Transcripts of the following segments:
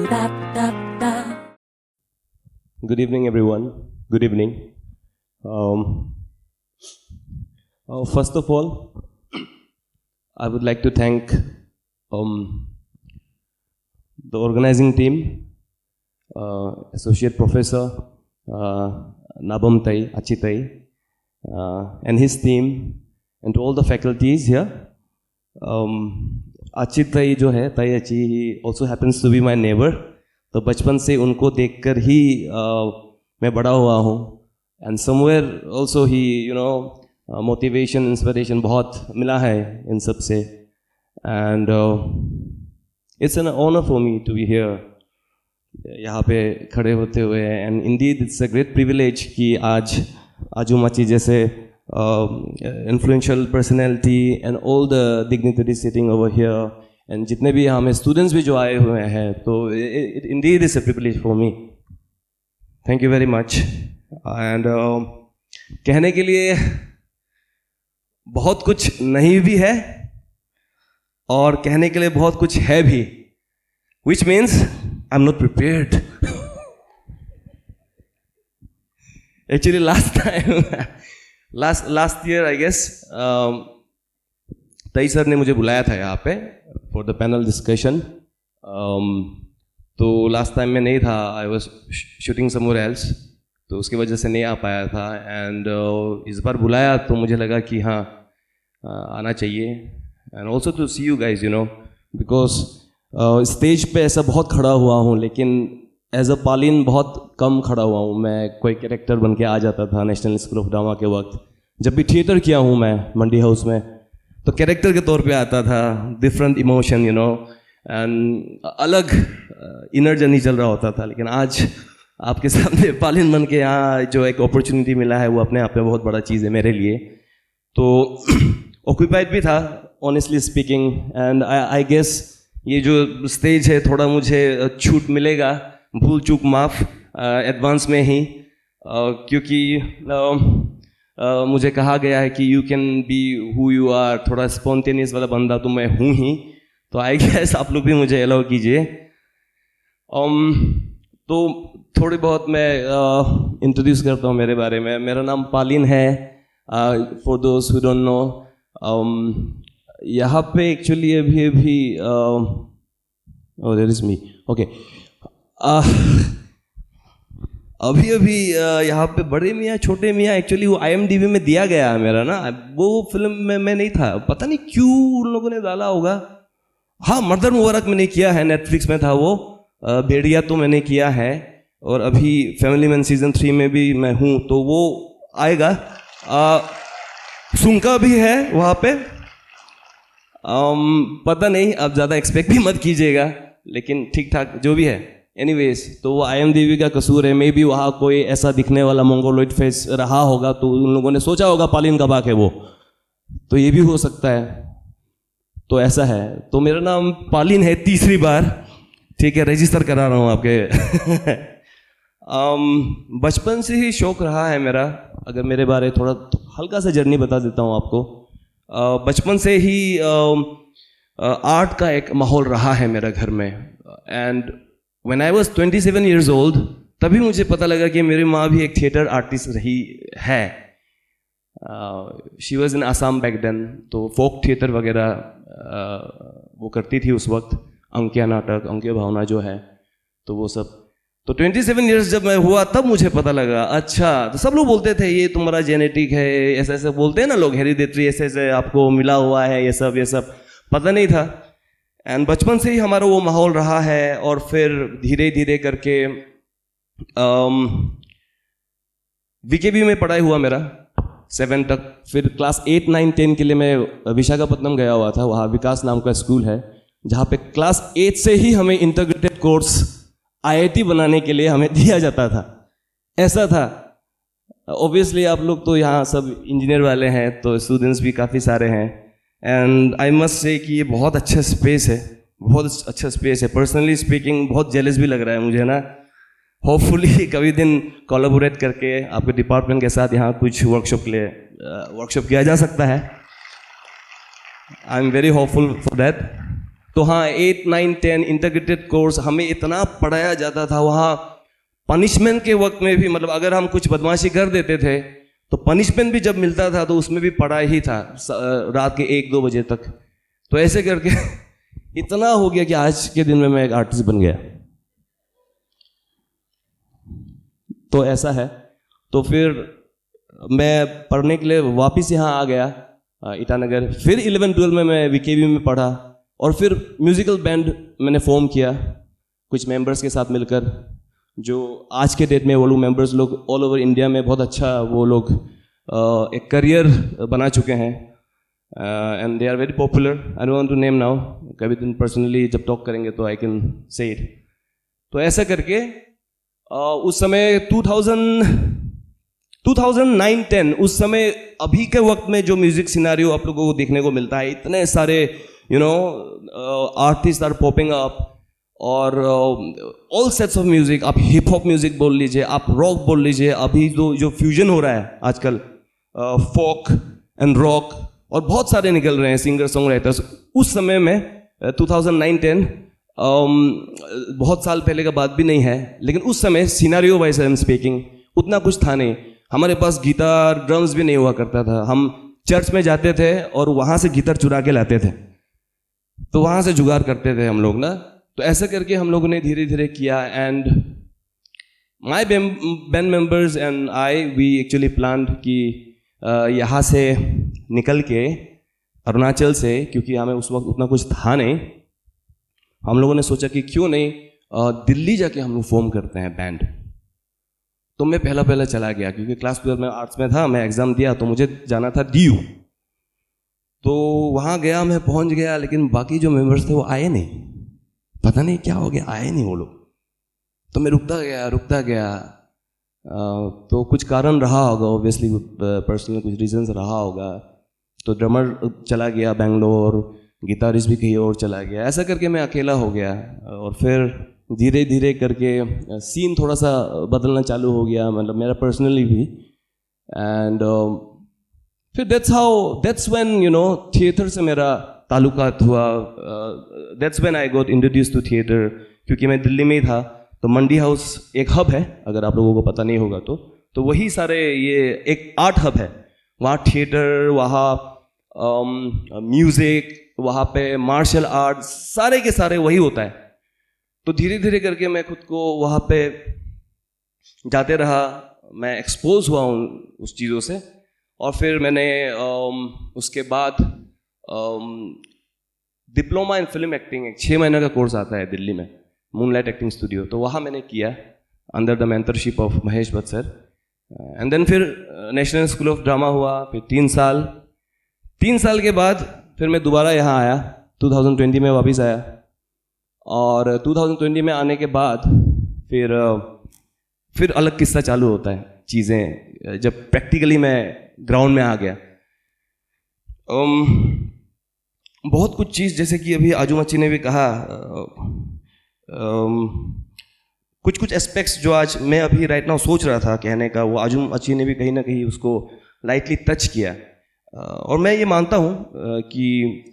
Good evening, everyone. Good evening. First of all, I would like to thank the organizing team, Associate Professor Nabam Tai, Achitai, and his team, and to all the faculties here. Achitai जो है, Tai Achi, he also happens to be my neighbor. तो बचपन से उनको देखकर ही मैं बड़ा हुआ हूँ. एंड समवेयर ऑल्सो ही मोटिवेशन इंस्पिरेशन बहुत मिला है इन सब से. And it's an honour for me to be here, यहाँ पे खड़े होते हुए. And indeed it's a great privilege कि आज आजू माची जैसे influential personality and all the dignitaries sitting over here, and जितने भी यहाँ में स्टूडेंट्स भी जो आए हुए हैं, तो it Indeed is a privilege for me. Thank you very much. And कहने के लिए बहुत कुछ नहीं भी है और कहने के लिए बहुत कुछ है भी, which means I am not prepared. Actually last year I guess तई सर ने मुझे बुलाया था यहाँ पे फॉर द पैनल डिस्कशन. तो लास्ट टाइम मैं नहीं था, I was shooting somewhere else, तो उसकी वजह से नहीं आ पाया था. एंड इस बार बुलाया तो मुझे लगा कि हाँ आना चाहिए. And also to see you guys, because stage पे ऐसा बहुत खड़ा हुआ हूँ, लेकिन एज अ पालिन बहुत कम खड़ा हुआ हूँ. मैं कोई कैरेक्टर बन के आ जाता था नेशनल स्कूल ऑफ ड्रामा के वक्त. जब भी थिएटर किया हूँ मैं मंडी हाउस में, तो कैरेक्टर के तौर पे आता था, डिफरेंट इमोशन एंड अलग इनर जर्नी चल रहा होता था. लेकिन आज आपके सामने पालिन बन के यहाँ जो एक अपॉर्चुनिटी मिला है, वो अपने आप में बहुत बड़ा चीज़ है मेरे लिए. तो ऑक्यूपाइड भी था honestly speaking. And I guess ये जो स्टेज है, थोड़ा मुझे छूट मिलेगा, भूल चूक माफ़ एडवांस में ही, क्योंकि मुझे कहा गया है कि you can be who you are. थोड़ा स्पॉन्टेनियस वाला बंदा तो मैं हूँ ही, तो आई गेस आप लोग भी मुझे अलाउ कीजिए. तो थोड़ी बहुत मैं इंट्रोड्यूस करता हूँ मेरे बारे में. मेरा नाम पालिन है, for those who don't know. यहाँ पे एक्चुअली अभी देयर इज मी. ओके, अभी यहाँ पे बड़े मियाँ छोटे मियाँ, एक्चुअली वो IMDb में दिया गया है मेरा ना. वो फिल्म में मैं नहीं था, पता नहीं क्यों उन लोगों ने डाला होगा. हाँ, मर्दर मुबारक मैंने किया है, नेटफ्लिक्स में था वो. भेड़िया तो मैंने किया है, और अभी फैमिली मैन सीजन 3 में भी मैं हूँ, तो वो आएगा. सुनका भी है वहाँ पे. पता नहीं, आप ज़्यादा एक्सपेक्ट भी मत कीजिएगा, लेकिन ठीक ठाक जो भी है. एनीवेज, तो वो IMDb का कसूर है. मे बी वहाँ कोई ऐसा दिखने वाला मंगोलॉइड फेस रहा होगा, तो उन लोगों ने सोचा होगा पालिन का बाक है वो, तो ये भी हो सकता है. तो ऐसा है. तो मेरा नाम पालिन है, तीसरी बार, ठीक है, रजिस्टर करा रहा हूँ आपके. बचपन से ही शौक रहा है मेरा. अगर मेरे बारे थोड़ा हल्का सा जर्नी बता देता हूँ आपको. बचपन से ही आर्ट का एक माहौल रहा है मेरा घर में. And when I was 27 years old, तभी मुझे पता लगा कि मेरी माँ भी एक थिएटर आर्टिस्ट रही है. She was in Assam back then, तो फोक थिएटर वगैरह वो करती थी उस वक्त. अंकिया नाटक, अंकिया भावना जो है, तो वो सब. तो 27 years जब मैं हुआ, तब मुझे पता लगा, अच्छा. तो सब लोग बोलते थे ये तुम्हारा जेनेटिक है, ऐसे ऐसे बोलते हैं ना लोग, हेरिडेटरी ऐसे ऐसे आपको मिला हुआ है, ये सब पता नहीं था. एंड बचपन से ही हमारा वो माहौल रहा है. और फिर धीरे धीरे करके VKB में पढ़ाई हुआ मेरा 7 तक. फिर क्लास 8, 9, 10 के लिए मैं विशाखापट्टनम गया हुआ था. वहाँ विकास नाम का स्कूल है, जहाँ पे क्लास 8 से ही हमें इंटीग्रेटेड कोर्स IIT बनाने के लिए हमें दिया जाता था. ऐसा था. ऑब्वियसली आप लोग तो यहाँ सब इंजीनियर वाले हैं, तो स्टूडेंट्स भी काफ़ी सारे हैं. एंड आई मस्ट से कि ये बहुत अच्छा स्पेस है, बहुत अच्छा स्पेस है. पर्सनली स्पीकिंग बहुत जेलस भी लग रहा है मुझे ना. होपफुली कभी दिन कोलैबोरेट करके आपके डिपार्टमेंट के साथ यहाँ कुछ वर्कशॉप किया जा सकता है. I am very hopeful for that. तो हाँ 8, 9, 10 इंटीग्रेटेड कोर्स हमें इतना पढ़ाया जाता था वहाँ। पनिशमेंट के वक्त में भी मतलब अगर हम कुछ बदमाशी कर देते थे तो पनिशमेंट भी जब मिलता था तो उसमें भी पढ़ाई ही था रात के 1-2 बजे तक। तो ऐसे करके इतना हो गया कि आज के दिन में मैं एक आर्टिस्ट बन गया। तो ऐसा है। तो फिर मैं पढ़ने के लिए वापस यहाँ आ गया ईटानगर। फिर 11-12 में मैं वीकेवी में पढ़ा और फिर म्यूजिकल बैंड मैंने फॉर्म किया कुछ मेंबर्स के साथ मिलकर, जो आज के डेट में वो लोग मेंबर्स लोग ऑल ओवर इंडिया में बहुत अच्छा वो लोग एक करियर बना चुके हैं and they are very popular. I don't want to name now, कभी दिन पर्सनली जब टॉक करेंगे तो आई कैन से इट। तो ऐसा करके उस समय 2009-10 उस समय अभी के वक्त में जो म्यूजिक सिनारियो आप लोगों को देखने को मिलता है, इतने सारे आर्टिस्ट आर पॉपिंग अप और ऑल सेट्स ऑफ म्यूजिक। आप हिप हॉप म्यूजिक बोल लीजिए, आप रॉक बोल लीजिए, अभी जो फ्यूजन हो रहा है आजकल फोक एंड रॉक, और बहुत सारे निकल रहे हैं सिंगर सॉन्ग राइटर्स। उस समय में 2009-10 बहुत साल पहले का बात भी नहीं है, लेकिन उस समय scenario wise I am speaking उतना कुछ था नहीं। हमारे पास गिटार ड्रम्स भी नहीं हुआ करता था। हम चर्च में जाते थे और वहाँ से गिटार चुरा के लाते थे, तो वहाँ से जुगाड़ करते थे हम लोग ना। तो ऐसा करके हम लोगों ने धीरे धीरे किया and my band members and I we actually planned कि यहाँ से निकल के अरुणाचल से, क्योंकि हमें उस वक्त उतना कुछ था नहीं, हम लोगों ने सोचा कि क्यों नहीं दिल्ली जाके हम लोग फॉर्म करते हैं बैंड। तो मैं पहला चला गया क्योंकि क्लास 12 में आर्ट्स में था, मैं एग्ज़ाम दिया तो मुझे जाना था DU। तो वहाँ गया, मैं पहुँच गया, लेकिन बाकी जो मेंबर्स थे वो आए नहीं, पता नहीं क्या हो गया, आए नहीं वो लोग। तो मैं रुकता गया। तो कुछ कारण रहा होगा, ऑब्वियसली पर्सनल कुछ रीजंस रहा होगा। तो ड्रमर चला गया बेंगलोर, गिटारिस्ट भी कहीं और चला गया, ऐसा करके मैं अकेला हो गया। और फिर धीरे धीरे करके सीन थोड़ा सा बदलना चालू हो गया, मतलब मेरा पर्सनली भी। एंड फिर दैट्स व्हेन थिएटर से मेरा ताल्लुकात हुआ। That's when I got introduce to theatre, क्योंकि मैं दिल्ली में ही था। तो मंडी हाउस एक हब है, अगर आप लोगों को पता नहीं होगा तो वही सारे ये एक आर्ट हब है। वहाँ थिएटर, वहाँ म्यूज़िक, वहाँ पे मार्शल आर्ट, सारे के सारे वही होता है। तो धीरे धीरे करके मैं खुद को वहाँ पे जाते रहा, मैं एक्सपोज हुआ उस चीज़ों से। और फिर मैंने उसके बाद डिप्लोमा इन फिल्म एक्टिंग, एक 6 महीने का कोर्स आता है दिल्ली में, मूनलाइट एक्टिंग स्टूडियो, तो वहाँ मैंने किया under the mentorship of Mahesh Bhatt sir. And then फिर नेशनल स्कूल ऑफ ड्रामा हुआ, फिर 3 साल के बाद फिर मैं दोबारा यहाँ आया, 2020 में वापस आया। और 2020 में आने के बाद फिर अलग किस्सा चालू होता है चीज़ें, जब प्रैक्टिकली मैं ग्राउंड में आ गया। बहुत कुछ चीज़, जैसे कि अभी आजू मच्ची ने भी कहा, कुछ एस्पेक्ट्स जो आज मैं अभी राइट नाउ सोच रहा था कहने का, वो आजू मच्ची ने भी कहीं ना कहीं उसको लाइटली टच किया। और मैं ये मानता हूँ कि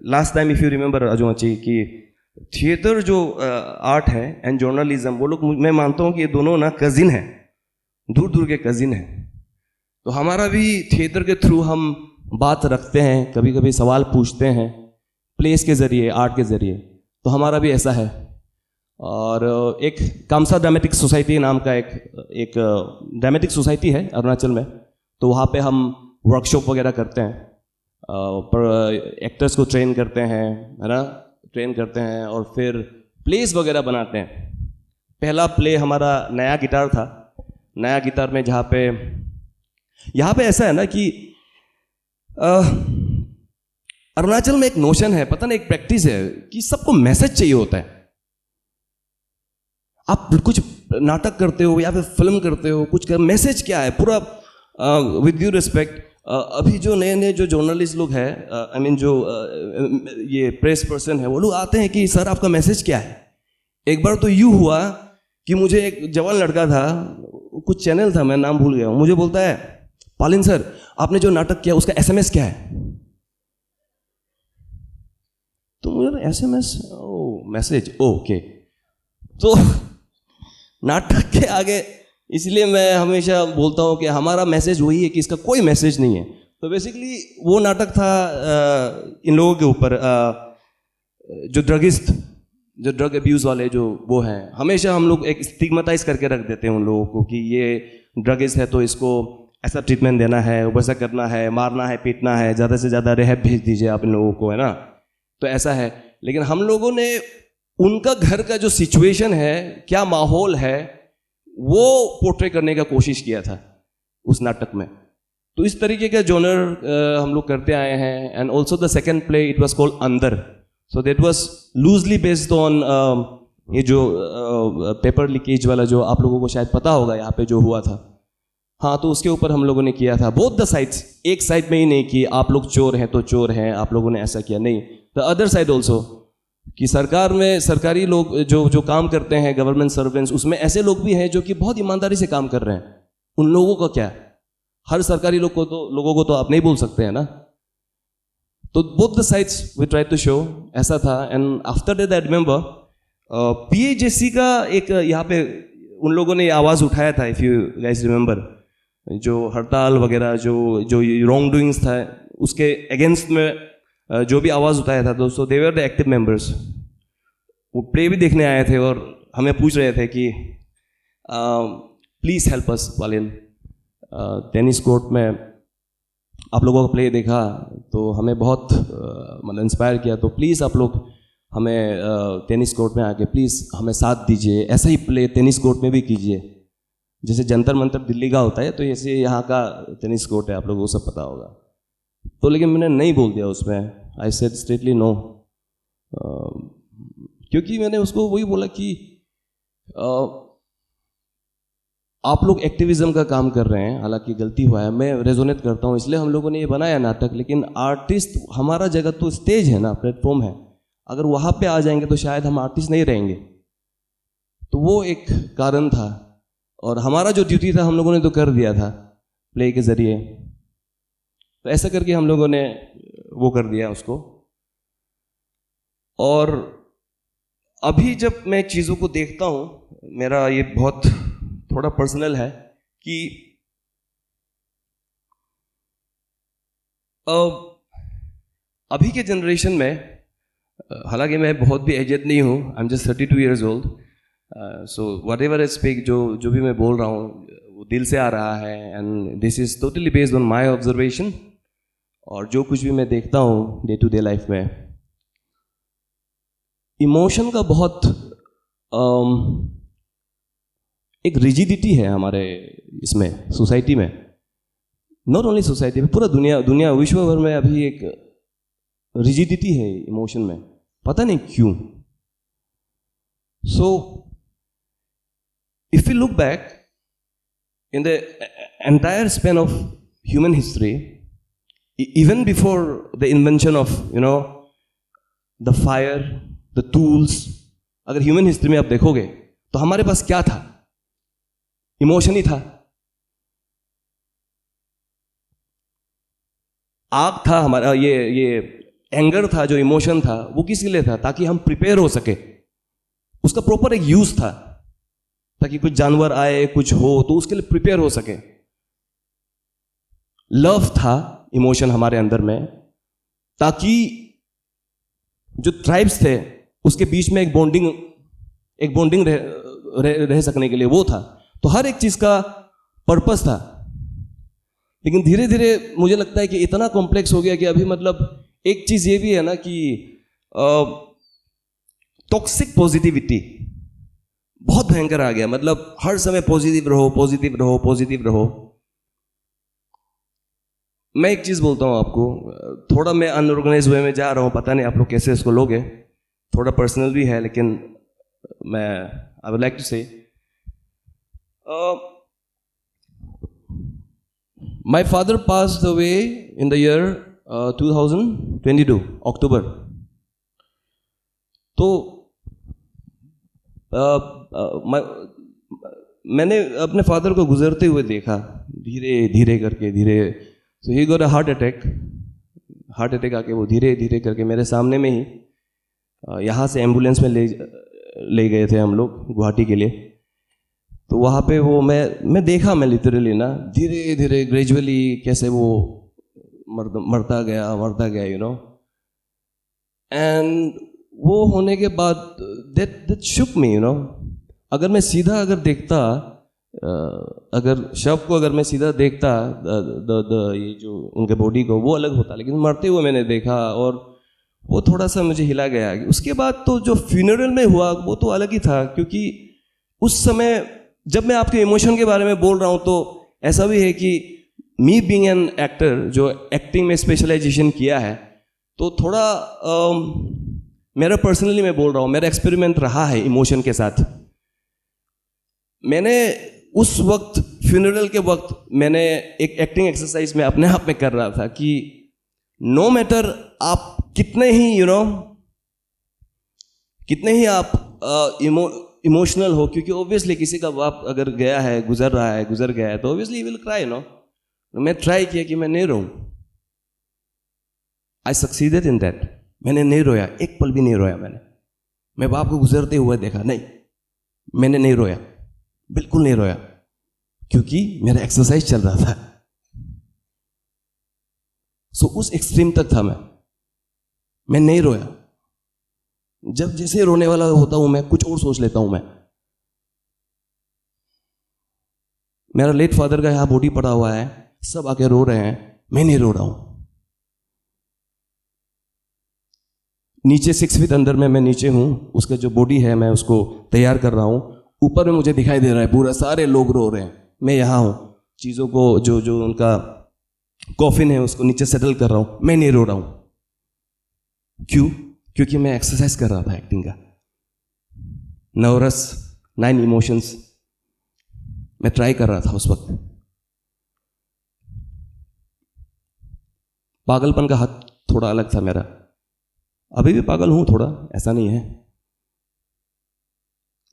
last time if you remember आजू मच्ची, कि थिएटर जो आर्ट है एंड जर्नलिज्म, वो लोग, मैं मानता हूँ कि ये दोनों ना कज़िन हैं, दूर के कज़िन हैं। तो हमारा भी थिएटर के थ्रू हम बात रखते हैं, कभी कभी सवाल पूछते हैं प्लेस के ज़रिए, आर्ट के ज़रिए। तो हमारा भी ऐसा है। और एक कामसा ड्रामेटिक सोसाइटी नाम का एक ड्रामेटिक सोसाइटी है अरुणाचल में, तो वहाँ पे हम वर्कशॉप वगैरह करते हैं, पर एक्टर्स को ट्रेन करते हैं, है ना, ट्रेन करते हैं और फिर प्लेस वगैरह बनाते हैं। पहला प्ले हमारा नया गिटार था, नया गिटार में, जहाँ पे यहाँ पे ऐसा है ना कि अरुणाचल में एक नोशन है, पता नहीं, एक प्रैक्टिस है कि सबको मैसेज चाहिए होता है। आप कुछ नाटक करते हो या फिर फिल्म करते हो, कुछ कर, मैसेज क्या है पूरा। विद ड्यू रिस्पेक्ट, अभी जो नए जो जर्नलिस्ट लोग हैं, आई मीन जो ये प्रेस पर्सन है, वो लोग आते हैं कि सर आपका मैसेज क्या है। एक बार तो यूँ हुआ कि मुझे एक जवान लड़का था, कुछ चैनल था, मैं नाम भूल गया हूँ, मुझे बोलता है, पालिन सर आपने जो नाटक किया उसका SMS क्या है। तो मुझे SMS, ओ मैसेज, ओके। तो नाटक के आगे इसलिए मैं हमेशा बोलता हूँ कि हमारा मैसेज वही है कि इसका कोई मैसेज नहीं है। तो बेसिकली वो नाटक था इन लोगों के ऊपर, जो ड्रगिस्ट, जो ड्रग अब्यूज़ वाले जो वो हैं, हमेशा हम लोग एक स्टिग्मेटाइज करके रख देते हैं उन लोगों को कि ये ड्रगिस्ट है तो इसको ऐसा ट्रीटमेंट देना है, वैसा करना है, मारना है, पीटना है, ज़्यादा से ज़्यादा रिहैब भेज दीजिए आप इन लोगों को, है ना। तो ऐसा है। लेकिन हम लोगों ने उनका घर का जो सिचुएशन है, क्या माहौल है, वो पोर्ट्रे करने का कोशिश किया था उस नाटक में। तो इस तरीके का जॉनर हम लोग करते आए हैं। And also the second play it was called Andar, so that was loosely based on ये जो पेपर लीकेज वाला जो आप लोगों को शायद पता होगा यहाँ पे जो हुआ था। हाँ, तो उसके ऊपर हम लोगों ने किया था। बोथ द साइड्स, एक साइड में ही नहीं कि आप लोग चोर हैं तो चोर हैं, आप लोगों ने ऐसा किया, नहीं। द अदर साइड ऑल्सो, कि सरकार में सरकारी लोग जो काम करते हैं, गवर्नमेंट सर्वेंट्स, उसमें ऐसे लोग भी हैं जो कि बहुत ईमानदारी से काम कर रहे हैं। उन लोगों का क्या, हर सरकारी लोगों को तो आप नहीं बोल सकते हैं ना। तो both the sides we try to show, ऐसा था। And after that I remember PAJC का एक यहाँ पे उन लोगों ने आवाज़ उठाया था, इफ़ यू गाइस रिमेंबर, जो हड़ताल वगैरह जो रॉन्ग डूइंग्स था उसके अगेंस्ट में जो भी आवाज़ उठाया था दोस्तों, दे वर द एक्टिव मेंबर्स। वो प्ले भी देखने आए थे और हमें पूछ रहे थे कि प्लीज़ हेल्प अस वालिन। टेनिस कोर्ट में आप लोगों का प्ले देखा तो हमें बहुत मतलब इंस्पायर किया। तो प्लीज़ आप लोग हमें टेनिस कोर्ट में आके प्लीज़ हमें साथ दीजिए, ऐसा ही प्ले टेनिस कोर्ट में भी कीजिए। जैसे जंतर मंतर दिल्ली का होता है, तो ऐसे यहाँ का टेनिस कोर्ट है, आप लोगों को सब पता होगा। तो लेकिन मैंने नहीं बोल दिया उसमें, आई सेड स्ट्रेटली नो, क्योंकि मैंने उसको वही बोला कि आप लोग एक्टिविज्म का काम कर रहे हैं, हालांकि गलती हुआ है, मैं रेजोनेट करता हूँ, इसलिए हम लोगों ने ये बनाया नाटक। लेकिन आर्टिस्ट, हमारा जगह तो स्टेज है ना, प्लेटफॉर्म है। अगर वहाँ पे आ जाएंगे तो शायद हम आर्टिस्ट नहीं रहेंगे। तो वो एक कारण था, और हमारा जो ड्यूटी था हम लोगों ने तो कर दिया था प्ले के ज़रिए। तो ऐसा करके हम लोगों ने वो कर दिया उसको। और अभी जब मैं चीज़ों को देखता हूँ, मेरा ये बहुत थोड़ा पर्सनल है कि अभी के जनरेशन में, हालांकि मैं बहुत भी एजेड नहीं हूँ, I am just 32 years old, so what ever I speak, जो भी मैं बोल रहा हूँ वो दिल से आ रहा है। And this is totally based on my observation, और जो कुछ भी मैं देखता हूँ डे टू डे लाइफ में, इमोशन का बहुत एक रिजिडिटी है हमारे इसमें, सोसाइटी में। नॉट ओनली सोसाइटी में, पूरा दुनिया विश्व भर में अभी एक रिजिडिटी है इमोशन में, पता नहीं क्यों। So if you look back in the entire span of human history, even before the invention of the fire, the tools, अगर ह्यूमन हिस्ट्री में आप देखोगे तो हमारे पास क्या था? इमोशन ही था। आग था हमारा, ये एंगर था, जो इमोशन था वो किस लिए था? ताकि हम प्रिपेयर हो सके, उसका प्रॉपर एक यूज था, ताकि कुछ जानवर आए, कुछ हो तो उसके लिए प्रिपेयर हो सके। लव था इमोशन हमारे अंदर में, ताकि जो ट्राइब्स थे उसके बीच में एक बॉन्डिंग रह सकने के लिए वो था। तो हर एक चीज का पर्पस था। लेकिन धीरे धीरे मुझे लगता है कि इतना कॉम्प्लेक्स हो गया कि अभी मतलब एक चीज ये भी है ना कि टॉक्सिक पॉजिटिविटी बहुत भयंकर आ गया। मतलब हर समय पॉजिटिव रहो, पॉजिटिव रहो, पॉजिटिव रहो। मैं एक चीज बोलता हूं आपको, थोड़ा मैं अनऑर्गेनाइज वे में जा रहा हूं, पता नहीं आप लोग कैसे इसको लोगे, थोड़ा पर्सनल भी है, लेकिन मैं आई वुड लाइक टू से my father passed away in the year 2022 अक्टूबर। तो मैंने अपने फादर को गुजरते हुए देखा, धीरे धीरे करके, धीरे। So he got a heart attack आके वो धीरे धीरे करके मेरे सामने में ही यहाँ से एम्बुलेंस में ले गए थे हम लोग गुवाहाटी के लिए। तो वहाँ पे वो मैं देखा, मैं लिटरली ना धीरे धीरे ग्रेजुअली कैसे वो मरता गया यू नो। एंड वो होने के बाद that Shuk me you know. अगर मैं सीधा देखता, अगर शव को अगर मैं सीधा देखता, ये जो उनके बॉडी को, वो अलग होता, लेकिन मरते हुए मैंने देखा और वो थोड़ा सा मुझे हिला गया। उसके बाद तो जो फ्यूनरल में हुआ वो तो अलग ही था, क्योंकि उस समय जब मैं आपके इमोशन के बारे में बोल रहा हूँ तो ऐसा भी है कि मी बीइंग एन एक्टर जो एक्टिंग में स्पेशलाइजेशन किया है, तो थोड़ा मेरा पर्सनली मैं बोल रहा हूँ, मेरा एक्सपेरिमेंट रहा है इमोशन के साथ। मैंने उस वक्त फ्यूनरल के वक्त मैंने एक एक्टिंग एक्सरसाइज में अपने आप में कर रहा था कि नो मैटर आप कितने ही यू नो कितने ही आप इमोशनल हो, क्योंकि ऑब्वियसली किसी का बाप अगर गया है, गुजर गया है, तो ऑब्वियसली विल क्राई नो। मैं ट्राई किया कि मैं नहीं रोऊं। आई सक्सीडेड इन दैट। मैंने नहीं रोया, एक पल भी नहीं रोया। मैं बाप को गुजरते हुए देखा, नहीं, मैंने नहीं रोया, बिल्कुल नहीं रोया, क्योंकि मेरा एक्सरसाइज चल रहा था। सो उस एक्सट्रीम तक था मैं नहीं रोया। जब जैसे रोने वाला होता हूं मैं कुछ और सोच लेता हूं। मेरा लेट फादर का यहां बॉडी पड़ा हुआ है, सब आके रो रहे हैं, मैं नहीं रो रहा हूं। नीचे 6 फीट अंदर में मैं नीचे हूं, उसका जो बॉडी है मैं उसको तैयार कर रहा हूं। ऊपर में मुझे दिखाई दे रहा है पूरा सारे लोग रो रहे हैं, मैं यहां हूं, चीजों को जो उनका कॉफिन है उसको नीचे सेटल कर रहा हूं, मैं नहीं रो रहा हूं। क्यों? क्योंकि मैं एक्सरसाइज कर रहा था एक्टिंग का। नवरस 9 इमोशंस मैं ट्राई कर रहा था उस वक्त। पागलपन का हाथ थोड़ा अलग था मेरा, अभी भी पागल हूं थोड़ा, ऐसा नहीं है।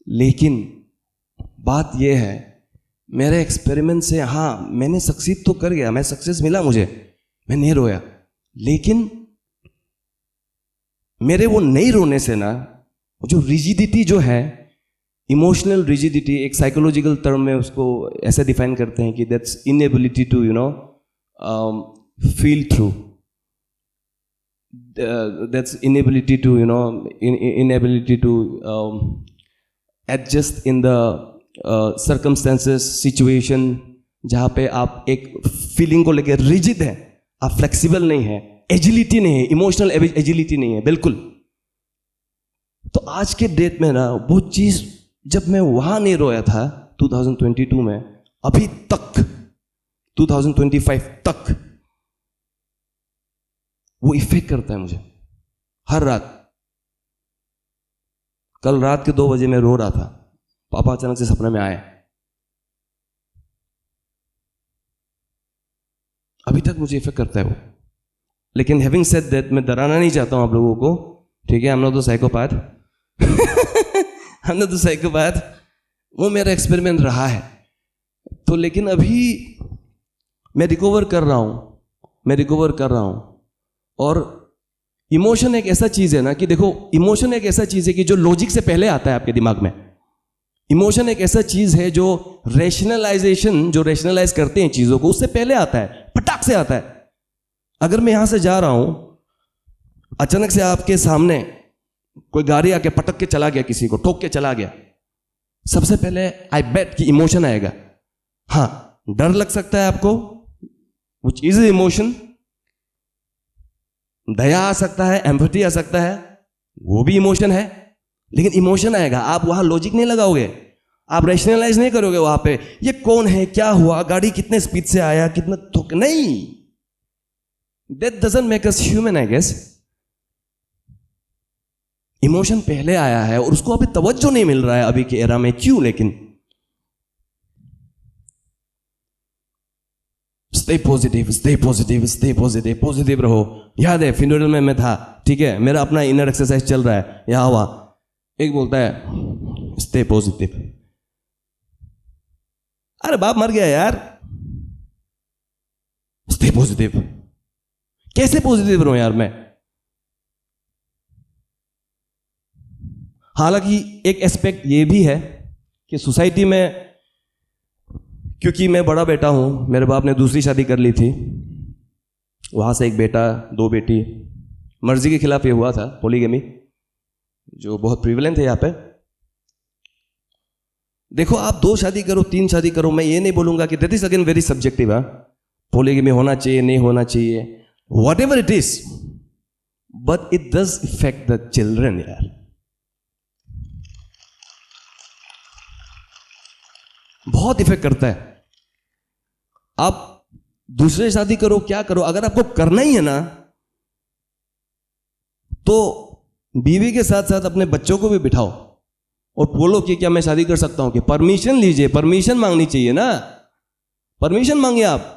लेकिन बात यह है, मेरे एक्सपेरिमेंट से हाँ मैंने सक्सीड तो कर गया, मैं सक्सेस मिला मुझे, मैं नहीं रोया। लेकिन मेरे वो नहीं रोने से ना, जो रिजिडिटी जो है, इमोशनल रिजिडिटी, एक साइकोलॉजिकल टर्म में उसको ऐसे डिफाइन करते हैं कि that's inability to you know feel through, that's inability to you know inability to adjust in the circumstances, situation, जहां पे आप एक फीलिंग को लेकर रिजिड है, आप फ्लेक्सिबल नहीं है, एजिलिटी नहीं है, इमोशनल एजिलिटी नहीं है बिल्कुल। तो आज के डेट में ना वो चीज, जब मैं वहां नहीं रोया था 2022 में, अभी तक 2025 तक वो इफेक्ट करता है मुझे हर रात। कल रात के 2 बजे मैं रो रहा था, पापा अचानक से सपने में आए। अभी तक मुझे इफेक्ट करता है वो। लेकिन हैविंग सेड दैट, मैं डराना नहीं चाहता हूं आप लोगों को, ठीक है? आई am not the psychopath, I am not the psychopath. वो मेरा एक्सपेरिमेंट रहा है। तो लेकिन अभी मैं रिकवर कर रहा हूं। और इमोशन एक ऐसा चीज है ना कि देखो, इमोशन एक ऐसा चीज है कि जो लॉजिक से पहले आता है आपके दिमाग में। इमोशन एक ऐसा चीज है जो रेशनलाइज करते हैं चीजों को, उससे पहले आता है, पटाख से आता है। अगर मैं यहां से जा रहा हूं, अचानक से आपके सामने कोई गाड़ी आके पटक के चला गया, किसी को ठोक के चला गया, सबसे पहले आई बेट कि इमोशन आएगा। हाँ, डर लग सकता है आपको, विच इज इमोशन। दया आ सकता है, एम्पैथी आ सकता है, वो भी इमोशन है। लेकिन इमोशन आएगा, आप वहां लॉजिक नहीं लगाओगे, आप रैशनलाइज नहीं करोगे वहां पे, ये कौन है, क्या हुआ, गाड़ी कितने स्पीड से आया, कितना ठोक, नहीं। That doesn't make us human, I guess. Emotion पहले आया है और उसको अभी तवज्जो नहीं मिल रहा है अभी के एरा में। क्यों? लेकिन स्टे पॉजिटिव रहो। याद है फ्यूनरल में मैं था, ठीक है, मेरा अपना इनर एक्सरसाइज चल रहा है, यहां हुआ एक बोलता है स्टे पॉजिटिव। अरे बाप मर गया यार, स्टे पॉजिटिव। कैसे पॉजिटिव रहूं यार मैं? हालांकि एक एस्पेक्ट ये भी है कि सोसाइटी में, क्योंकि मैं बड़ा बेटा हूं, मेरे बाप ने दूसरी शादी कर ली थी, वहां से एक बेटा, 2 बेटी, मर्जी के खिलाफ ये हुआ था, पॉलीगैमी, जो बहुत प्रिवेलेंट है यहाँ पे। देखो, आप 2 शादी करो, 3 शादी करो, मैं ये नहीं बोलूंगा कि that is again very subjective है, पॉलीगैमी होना चाहिए नहीं होना चाहिए, what ever it is, but it does effect the children यार। बहुत इफेक्ट करता है। आप दूसरे शादी करो, क्या करो, अगर आपको करना ही है ना, तो बीवी के साथ साथ अपने बच्चों को भी बिठाओ और बोलो कि क्या मैं शादी कर सकता हूं, कि परमिशन लीजिए, परमिशन मांगनी चाहिए ना, परमिशन मांगिए आप।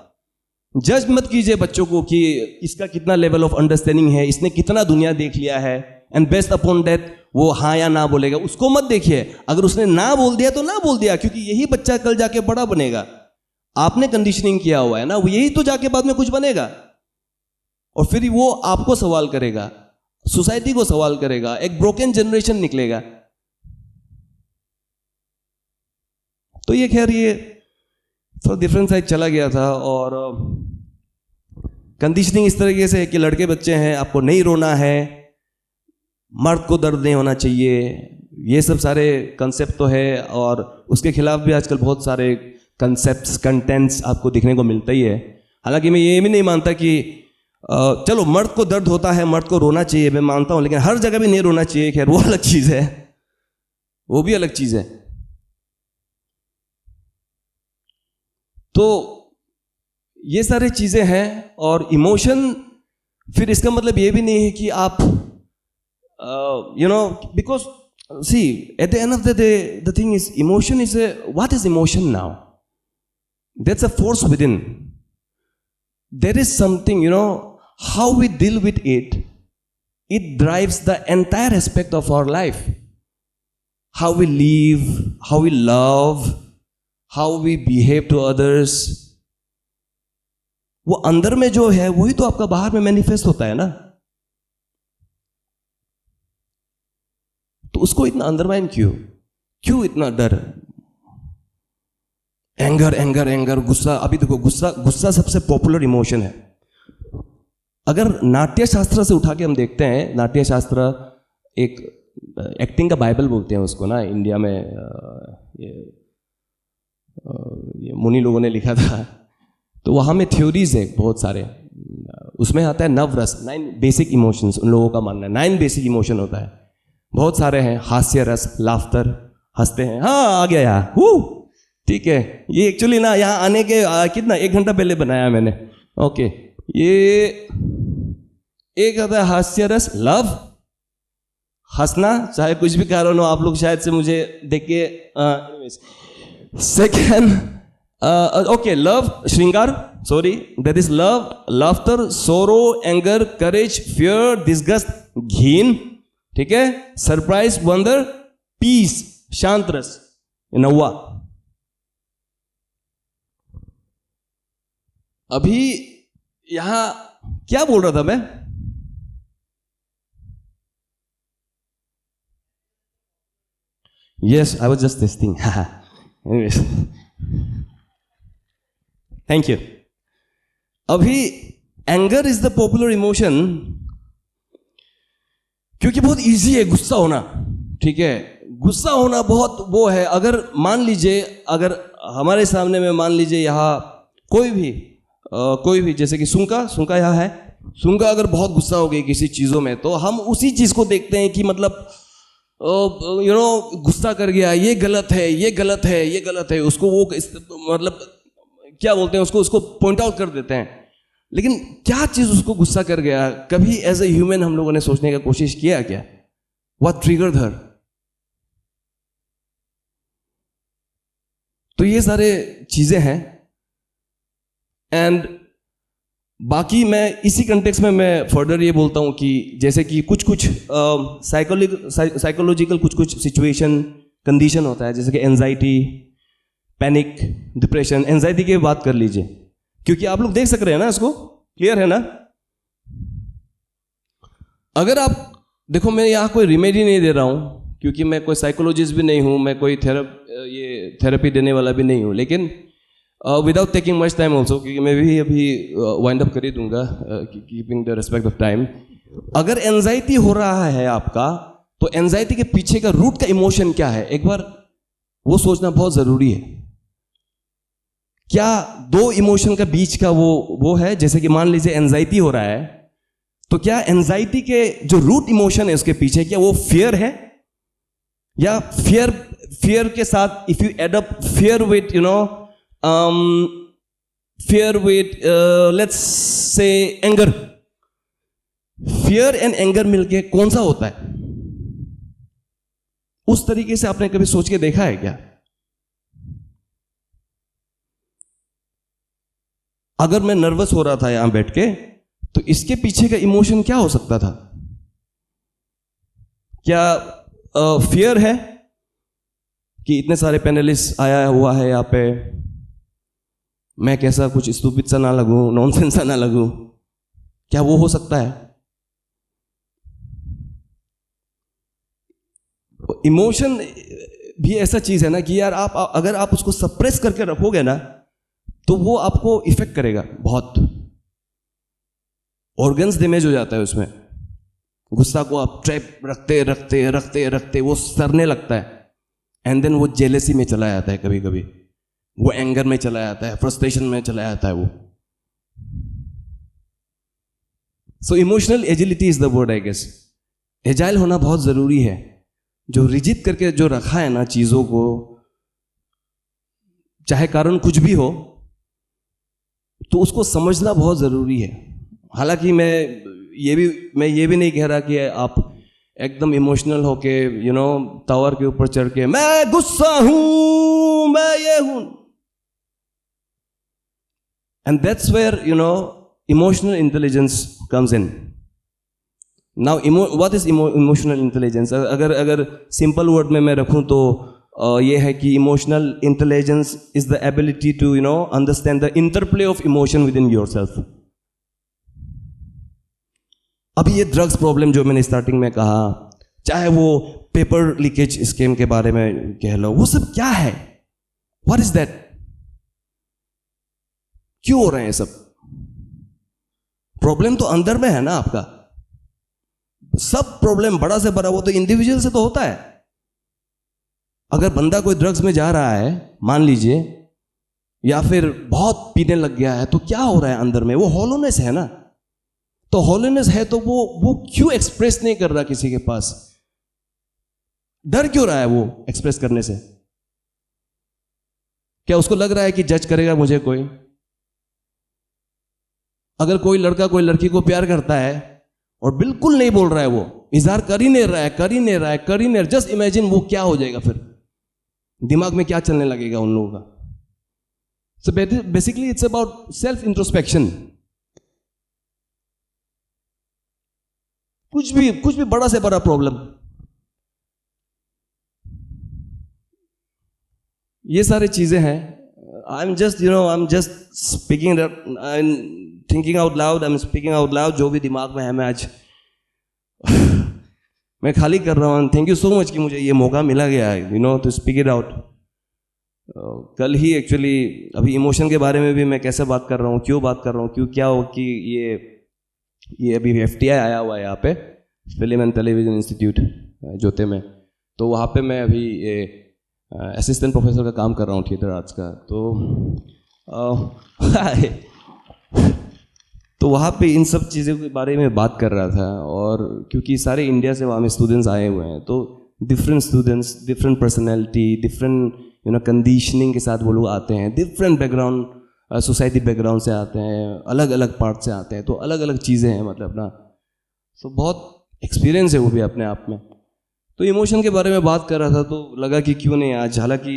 जज मत कीजिए बच्चों को कि इसका कितना लेवल ऑफ अंडरस्टैंडिंग है, इसने कितना दुनिया देख लिया है, एंड बेस्ट अपॉन दैट वो हाँ या ना बोलेगा, उसको मत देखिए। अगर उसने ना बोल दिया तो ना बोल दिया, क्योंकि यही बच्चा कल जाके बड़ा बनेगा। आपने कंडीशनिंग किया हुआ है ना, वो यही तो जाके बाद में कुछ बनेगा, और फिर वो आपको सवाल करेगा, सोसाइटी को सवाल करेगा, एक ब्रोकन जनरेशन निकलेगा। तो ये खैर ये थोड़ा डिफरेंट साइड चला गया था। और कंडीशनिंग इस तरीके से है कि लड़के बच्चे हैं, आपको नहीं रोना है, मर्द को दर्द नहीं होना चाहिए, ये सब सारे कंसेप्ट तो है। और उसके खिलाफ भी आजकल बहुत सारे कंसेप्ट्स, कंटेंट्स आपको दिखने को मिलता ही है। हालांकि मैं ये भी नहीं मानता कि चलो मर्द को दर्द होता है, मर्द को रोना चाहिए, मैं मानता हूं, लेकिन हर जगह भी नहीं रोना चाहिए, खैर वो अलग चीज है, वो भी अलग चीज है। तो ये सारी चीजें हैं। और इमोशन, फिर इसका मतलब ये भी नहीं है कि आप because see, at the end of the day, the thing is, emotion is what is emotion now? That's a force within. There is something, how we deal with it, it drives the entire aspect of our life. How we live, how we love, how we behave to others. वो अंदर में जो है वही तो आपका बाहर में मैनिफेस्ट होता है ना। तो उसको इतना अंडरमाइन क्यों इतना डर? एंगर एंगर एंगर, गुस्सा। अभी देखो, गुस्सा सबसे पॉपुलर इमोशन है। अगर नाट्य शास्त्र से उठा के हम देखते हैं, नाट्य शास्त्र एक एक्टिंग का बाइबल बोलते हैं उसको ना, इंडिया में ये मुनि लोगों ने लिखा था। तो वहाँ में थ्योरीज है बहुत सारे, उसमें आता है नवरस, 9 बेसिक इमोशंस, उन लोगों का मानना है 9 बेसिक इमोशन होता है। बहुत सारे हैं, हास्य रस, लाफ्टर, हंसते हैं, हाँ आ गया यहाँ, ठीक है। ये एक्चुअली ना यहाँ आने के कितना 1 घंटा पहले बनाया मैंने, ओके। ये एक आता है हास्य रस, लव, हंसना चाहे कुछ भी कारण हो, आप लोग शायद से मुझे देख के। सेकेंड, ओके, लव, श्रृंगार, sorry, that is love, laughter, सोरो, एंगर, करेज, फियर, डिस्गस्ट, घिन, ठीक है, सरप्राइज, वंडर, पीस, शांत रस, 9वां। अभी यहां क्या बोल रहा था मैं? Yes, I was just testing. Anyways, thank you. अभी anger is the popular emotion क्योंकि बहुत इजी है गुस्सा होना, ठीक है। गुस्सा होना बहुत वो है। अगर मान लीजिए, अगर हमारे सामने में मान लीजिए यहाँ कोई भी जैसे कि सुंका यहाँ है, सुंका अगर बहुत गुस्सा हो गई किसी चीज़ों में, तो हम उसी चीज़ को देखते हैं कि मतलब गुस्सा कर गया, ये गलत है, ये गलत है, ये गलत है, उसको वो मतलब क्या बोलते हैं, उसको पॉइंट आउट कर देते हैं। लेकिन क्या चीज़ उसको गुस्सा कर गया, कभी एज ए ह्यूमन हम लोगों ने सोचने का कोशिश किया क्या? व्हाट ट्रिगर्ड हर? तो ये सारे चीज़ें हैं। एंड बाकी मैं इसी कंटेक्स्ट में मैं फर्दर ये बोलता हूँ कि जैसे कि कुछ साइकोलॉजिकल कुछ सिचुएशन, कंडीशन होता है, जैसे कि एंजाइटी, पैनिक, डिप्रेशन। एंजाइटी की बात कर लीजिए, क्योंकि आप लोग देख सक रहे हैं ना, इसको क्लियर है ना? अगर आप देखो, मैं यहाँ कोई रिमेडी नहीं दे रहा हूँ क्योंकि मैं कोई साइकोलॉजिस्ट भी नहीं हूँ, मैं कोई थेरेपी देने वाला भी नहीं हूँ, लेकिन without taking much time also, क्योंकि मैं भी अभी वाइंड अप कर ही दूंगा, keeping the respect of time. अगर एंजाइटी हो रहा है आपका, तो एंजाइटी के पीछे का रूट का इमोशन क्या है, एक बार वो सोचना बहुत जरूरी है। क्या दो इमोशन का बीच का वो है, जैसे कि मान लीजिए एंजाइटी हो रहा है, तो क्या एंजाइटी के जो रूट इमोशन है उसके पीछे, क्या वो फियर है, या फियर के साथ if you add up fear with let's say anger, fear and anger मिलके कौन सा होता है? उस तरीके से आपने कभी सोच के देखा है क्या? अगर मैं नर्वस हो रहा था यहां बैठ के, तो इसके पीछे का इमोशन क्या हो सकता था? क्या फियर है कि इतने सारे पैनलिस्ट आया हुआ है यहाँ पे, मैं कैसा कुछ स्टूपिड सा ना लगूं, नॉनसेंस सा ना लगूं, क्या वो हो सकता है? इमोशन भी ऐसा चीज है ना कि यार अगर आप उसको सप्रेस करके रखोगे ना, तो वो आपको इफेक्ट करेगा बहुत। ऑर्गन्स डैमेज हो जाता है उसमें। गुस्सा को आप ट्रैप रखते रखते रखते रखते वो सड़ने लगता है, एंड देन वो जेलेसी में चला जाता है, कभी कभी वो एंगर में चला जाता है, फ्रस्ट्रेशन में चला जाता है वो। So emotional agility is the word I guess. Agile होना बहुत जरूरी है। जो रिजिड करके जो रखा है ना चीजों को, चाहे कारण कुछ भी हो, तो उसको समझना बहुत जरूरी है। हालांकि मैं ये भी नहीं कह रहा कि आप एकदम इमोशनल होके टावर के ऊपर चढ़ के मैं गुस्सा हूं, मैं ये हूं, and that's where emotional intelligence comes in. Now what is emotional intelligence? अगर सिंपल वर्ड में मैं रखूं तो ये है कि emotional intelligence is the ability to understand the interplay of emotion within yourself. अभी ये ड्रग्स प्रॉब्लम जो मैंने स्टार्टिंग में कहा, चाहे वो पेपर लीकेज स्कैम के बारे में कह लो, वो सब क्या है? What is that? क्यों हो रहे हैं सब? प्रॉब्लम तो अंदर में है ना आपका। सब प्रॉब्लम बड़ा से बड़ा वो तो इंडिविजुअल से तो होता है। अगर बंदा कोई ड्रग्स में जा रहा है मान लीजिए, या फिर बहुत पीने लग गया है, तो क्या हो रहा है अंदर में? वो हॉलोनेस है ना। तो हॉलोनेस है तो वो क्यों एक्सप्रेस नहीं कर रहा किसी के पास? डर क्यों रहा है वो एक्सप्रेस करने से? क्या उसको लग रहा है कि जज करेगा मुझे कोई? अगर कोई लड़का कोई लड़की को प्यार करता है और बिल्कुल नहीं बोल रहा है, वो इजहार कर ही नहीं रहा है, जस्ट इमेजिन वो क्या हो जाएगा, फिर दिमाग में क्या चलने लगेगा उन लोगों का। So basically it's about self introspection. कुछ भी बड़ा से बड़ा प्रॉब्लम, ये सारी चीजें हैं। I am just speaking, thinking out loud, I am speaking out loud. जो भी दिमाग में है मैं आज मैं खाली कर रहा हूँ। थैंक यू सो मच कि मुझे ये मौका मिला गया है टू स्पीक इट आउट। कल ही एक्चुअली अभी इमोशन के बारे में भी मैं कैसे बात कर रहा हूँ, क्यों बात कर रहा हूँ, क्यों क्या हो कि ये अभी FTI आया हुआ है यहाँ पे, फिल्म एंड टेलीविजन इंस्टीट्यूट जोते में। तो वहाँ पे मैं अभी ये असिस्टेंट प्रोफेसर का काम कर रहा हूँ थिएटर आर्ट्स का। तो वहाँ पे इन सब चीज़ों के बारे में बात कर रहा था, और क्योंकि सारे इंडिया से वहाँ में स्टूडेंट्स आए हुए हैं, तो different students, different personality, different conditioning के साथ वो लोग आते हैं, डिफरेंट बैकग्राउंड, सोसाइटी बैकग्राउंड से आते हैं, अलग अलग पार्ट से आते हैं, तो अलग अलग चीज़ें हैं मतलब ना। तो बहुत एक्सपीरियंस है वो भी अपने आप में। तो इमोशन के बारे में बात कर रहा था, तो लगा कि क्यों नहीं आज, हालांकि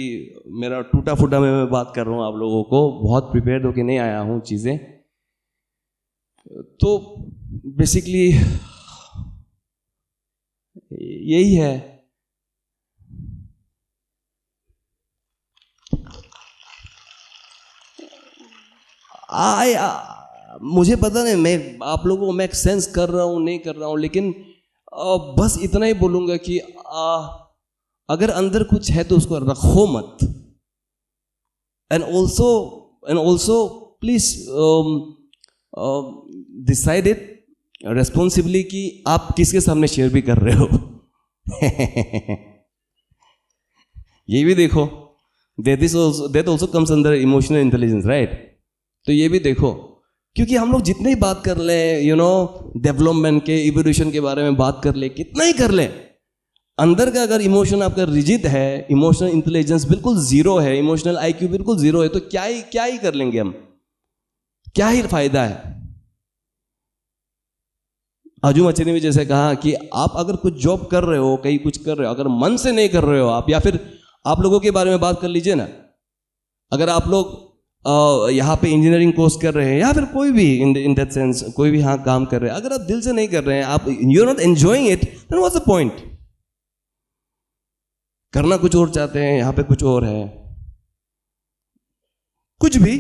मेरा टूटा फूटा में मैं बात कर रहा हूँ आप लोगों को, बहुत प्रिपेयर्ड होके नहीं आया हूँ चीज़ें। तो बेसिकली यही है। मुझे पता नहीं, मैं आप लोगों को मेक सेंस कर रहा हूँ नहीं कर रहा हूँ, लेकिन बस इतना ही बोलूँगा कि अगर अंदर कुछ है तो उसको रखो मत. And also please decide it responsibly कि आप किसके सामने शेयर भी कर रहे हो. ये भी देखो. that also comes under emotional intelligence, right? तो ये भी देखो, क्योंकि हम लोग जितने ही बात कर ले डेवलपमेंट के, इवोल्यूशन के बारे में बात कर ले, कितना ही कर ले, अंदर का अगर इमोशन आपका रिजिड है, इमोशनल इंटेलिजेंस बिल्कुल जीरो है, इमोशनल आईक्यू बिल्कुल जीरो है, तो क्या ही कर लेंगे हम, क्या ही फायदा है. आजू मच्चे ने भी जैसे कहा कि आप अगर कुछ जॉब कर रहे हो, कहीं कुछ कर रहे हो, अगर मन से नहीं कर रहे हो आप, या फिर आप लोगों के बारे में बात कर लीजिए ना, अगर आप लोग यहाँ पे इंजीनियरिंग कोर्स कर रहे हैं या फिर कोई भी इन दैट सेंस कोई भी यहाँ काम कर रहे हैं, अगर आप दिल से नहीं कर रहे हैं, आप you are not enjoying it, then what's the point. करना कुछ और चाहते हैं, यहाँ पे कुछ और है, कुछ भी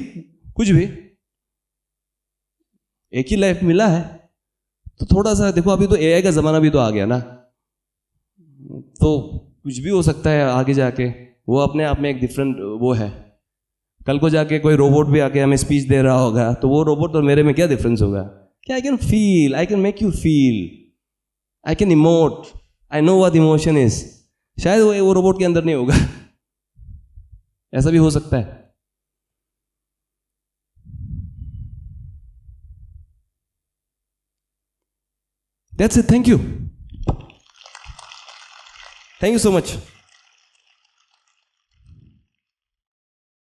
एक ही लाइफ मिला है, तो थोड़ा सा देखो. अभी तो एआई का जमाना भी तो आ गया ना, तो कुछ भी हो सकता है आगे जाके. वो अपने आप में एक डिफरेंट वो है. कल को जाके कोई रोबोट भी आके हमें स्पीच दे रहा होगा, तो वो रोबोट और मेरे में क्या डिफरेंस होगा? कि I can feel, I can make you feel, I can emote, I know what emotion is. शायद वो रोबोट के अंदर नहीं होगा. ऐसा भी हो सकता है. That's it. Thank you. Thank you so much.